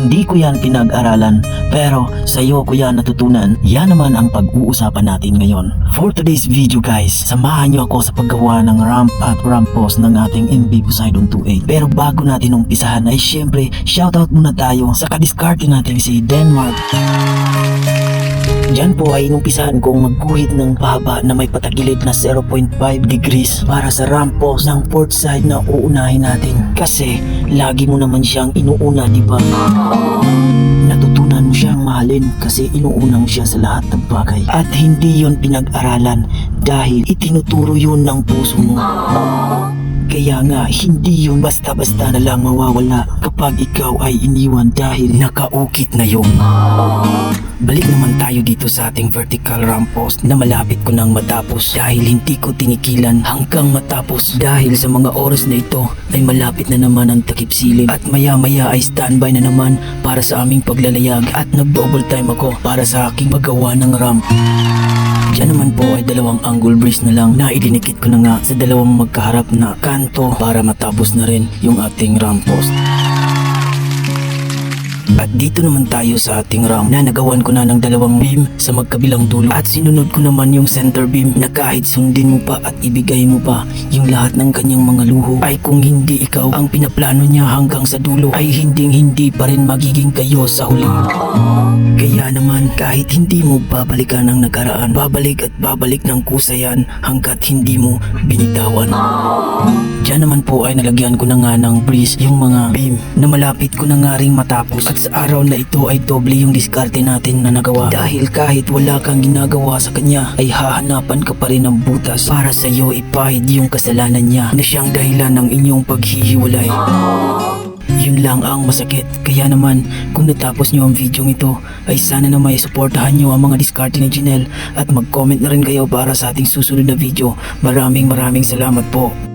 Hindi ko yan pinag-aralan, pero sa'yo ko yan natutunan. Yan naman ang pag-uusapan natin ngayon. For today's video guys, samahan nyo ako sa paggawa ng ramp at ramp post ng ating MV Poseidon 2.8. Pero bago natin umpisahan ay syempre, shoutout muna tayo sa kadiskarte natin si Denmark. Diyan po ay inumpisahan kong magguhit ng pahaba na may patagilid na 0.5 degrees para sa ramp post ng port side na uunahin natin. Kasi lagi mo naman siyang inuuna, diba? Natutunan mo siyang mahalin kasi inuuna mo siya sa lahat ng bagay. At hindi yon pinag-aralan dahil itinuturo yun ng puso mo. Kaya nga, hindi yun basta-basta na lang mawawala kapag ikaw ay iniwan dahil nakaukit na yun. Balik naman tayo dito sa ating vertical ramp post na malapit ko nang matapos dahil hindi ko tinikilan hanggang matapos. Dahil sa mga oras na ito ay malapit na naman ang takip silim at maya-maya ay standby na naman para sa aming paglalayag at nag-double time ako para sa aking paggawa ng ramp. Diyan naman po ay dalawang angle brace na lang na idinikit ko na nga sa dalawang magkaharap na kanto para matapos na rin yung ating ramp post. At dito naman tayo sa ating ramp na nagawan ko na ng dalawang beam sa magkabilang dulo at sinunod ko naman yung center beam na kahit sundin mo pa at ibigay mo pa yung lahat ng kanyang mga luho ay kung hindi ikaw ang pinaplano niya hanggang sa dulo ay hindi pa rin magiging kayo sa huli. Kaya naman kahit hindi mo babalikan ang nakaraan, babalik at babalik ng kusa yan hanggat hindi mo binitawan. Diyan naman po ay nalagyan ko na nga ng breeze yung mga beam na malapit ko na nga ring matapos. At sa araw na ito ay doble yung diskarte natin na nagawa. Dahil kahit wala kang ginagawa sa kanya ay hahanapan ka pa rin ng butas para sa iyo ipahid yung kasalanan niya na siyang dahilan ng inyong paghihiwalay. Yun lang ang masakit. Kaya naman kung natapos nyo ang video ito ay sana na may suportahan nyo ang mga diskarte ni Janelle at mag-comment na rin kayo para sa ating susunod na video. Maraming salamat po.